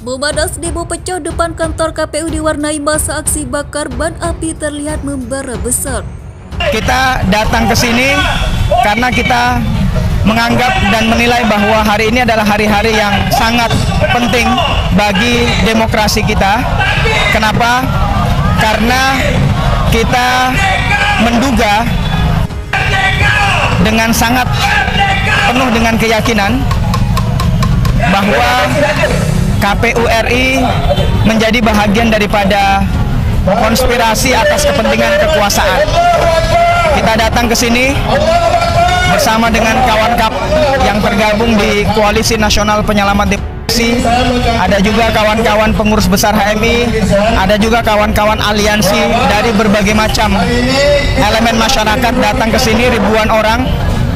Memadai demo pecah depan kantor KPU diwarnai masa aksi bakar ban api terlihat membara besar. Kita datang ke sini karena kita menganggap dan menilai bahwa hari ini adalah hari-hari yang sangat penting bagi demokrasi kita. Kenapa? Karena kita menduga dengan sangat penuh dengan keyakinan bahwa KPU RI menjadi bahagian daripada konspirasi atas kepentingan kekuasaan. Kita datang ke sini bersama dengan kawan-kawan yang tergabung di Koalisi Nasional Penyelamat Demokrasi, ada juga kawan-kawan pengurus besar HMI, ada juga kawan-kawan aliansi dari berbagai macam elemen masyarakat datang ke sini ribuan orang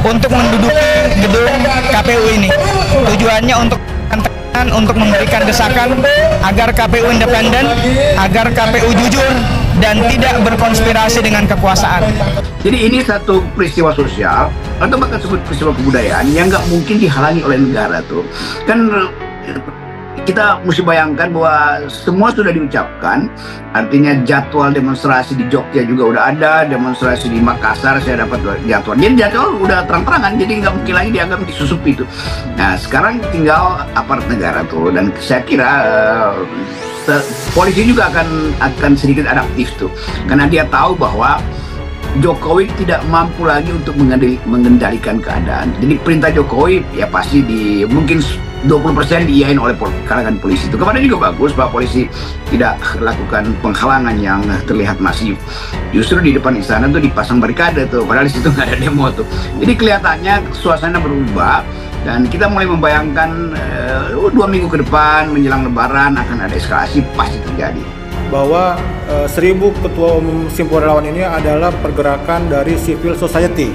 untuk menduduki gedung KPU ini. Tujuannya untuk memberikan desakan agar KPU independen, agar KPU jujur dan tidak berkonspirasi dengan kekuasaan. Jadi ini satu peristiwa sosial atau bahkan sebut peristiwa kebudayaan yang nggak mungkin dihalangi oleh negara tuh. Kan kita mesti bayangkan bahwa semua sudah diucapkan, artinya jadwal demonstrasi di Jogja juga udah ada, demonstrasi di Makassar saya dapat jadwal. Jadi jadwal udah terang-terangan, jadi nggak mungkin lagi dianggap disusupi itu. Nah sekarang tinggal aparat negara tuh, dan saya kira polisi juga akan sedikit adaptif tuh, karena dia tahu bahwa Jokowi tidak mampu lagi untuk mengendalikan keadaan. Jadi perintah Jokowi ya pasti mungkin 20% diiyain oleh kalangan polisi. Itu kemarin juga bagus bahwa polisi tidak lakukan penghalangan yang terlihat masif. Justru di depan istana tuh dipasang barikade tuh, padahal di situ nggak ada demo tuh. Jadi kelihatannya suasana berubah dan kita mulai membayangkan 2 minggu ke depan menjelang Lebaran akan ada eskalasi pasti terjadi. Bahwa 1000 ketua umum Simpul Relawan ini adalah pergerakan dari civil society.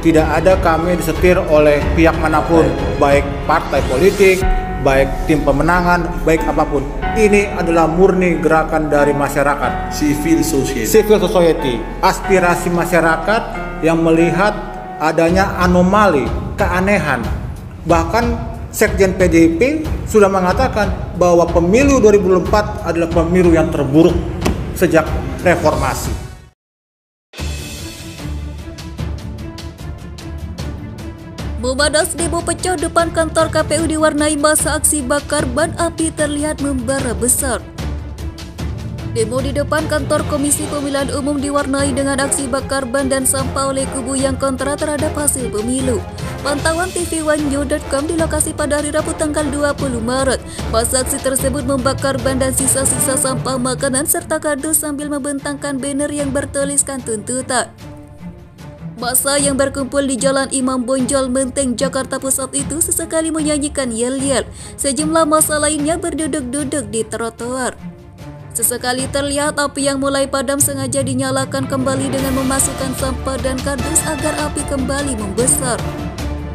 Tidak ada kami disetir oleh pihak manapun, baik partai politik, baik tim pemenangan, baik apapun. Ini adalah murni gerakan dari masyarakat. Civil society. Aspirasi masyarakat yang melihat adanya anomali, keanehan. Bahkan Sekjen PDIP sudah mengatakan bahwa pemilu 2024 adalah pemilu yang terburuk sejak reformasi. Memadai demo pecah depan kantor KPU diwarnai masa aksi bakar ban api terlihat membara besar. Demo di depan kantor Komisi Pemilihan Umum diwarnai dengan aksi bakar ban dan sampah oleh kubu yang kontra terhadap hasil pemilu. Pantauan TV1New.com di lokasi pada hari Rabu tanggal 20 Maret. Masa aksi tersebut membakar ban dan sisa-sisa sampah makanan serta kardus sambil membentangkan banner yang bertuliskan tuntutan. Masa yang berkumpul di Jalan Imam Bonjol, Menteng, Jakarta Pusat itu sesekali menyanyikan yel-yel. Sejumlah massa lainnya berduduk-duduk di trotoar. Sesekali terlihat api yang mulai padam sengaja dinyalakan kembali dengan memasukkan sampah dan kardus agar api kembali membesar.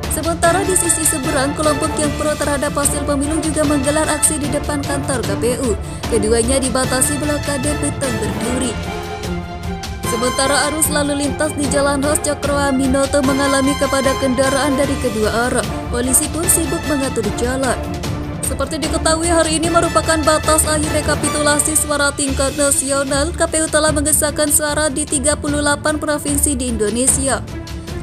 Sementara di sisi seberang, kelompok yang pro terhadap hasil pemilu juga menggelar aksi di depan kantor KPU. Keduanya dibatasi blokade beton berduri. Sementara arus lalu lintas di Jalan Hos Cokroaminoto mengalami kepadatan kendaraan dari kedua arah. Polisi pun sibuk mengatur jalan. Seperti diketahui, hari ini merupakan batas akhir rekapitulasi suara tingkat nasional. KPU telah mengesahkan suara di 38 provinsi di Indonesia.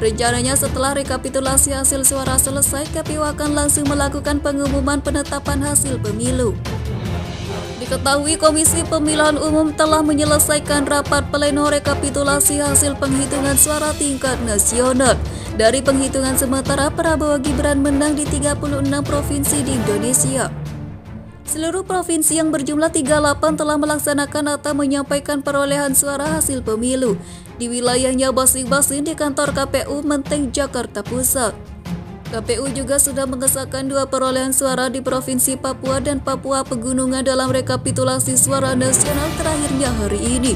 Rencananya setelah rekapitulasi hasil suara selesai, KPU akan langsung melakukan pengumuman penetapan hasil pemilu. Diketahui Komisi Pemilihan Umum telah menyelesaikan rapat pleno rekapitulasi hasil penghitungan suara tingkat nasional. Dari penghitungan sementara, Prabowo Gibran menang di 36 provinsi di Indonesia. Seluruh provinsi yang berjumlah 38 telah melaksanakan atau menyampaikan perolehan suara hasil pemilu di wilayahnya masing-masing di kantor KPU Menteng, Jakarta Pusat. KPU juga sudah mengesahkan 2 perolehan suara di Provinsi Papua dan Papua Pegunungan dalam rekapitulasi suara nasional terakhirnya hari ini.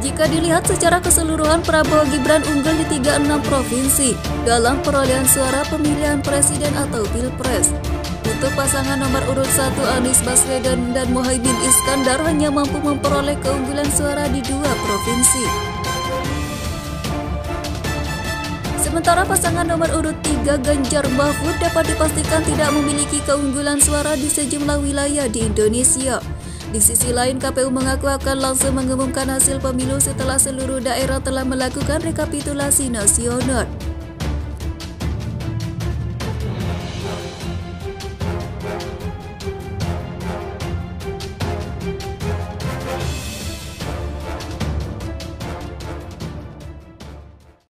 Jika dilihat secara keseluruhan, Prabowo Gibran unggul di 36 provinsi dalam perolehan suara pemilihan presiden atau pilpres. Untuk pasangan nomor urut 1 Anies Baswedan dan Muhaimin Iskandar hanya mampu memperoleh keunggulan suara di 2 provinsi. Sementara pasangan nomor urut 3 Ganjar Mahfud dapat dipastikan tidak memiliki keunggulan suara di sejumlah wilayah di Indonesia. Di sisi lain, KPU mengaku akan langsung mengumumkan hasil pemilu setelah seluruh daerah telah melakukan rekapitulasi nasional.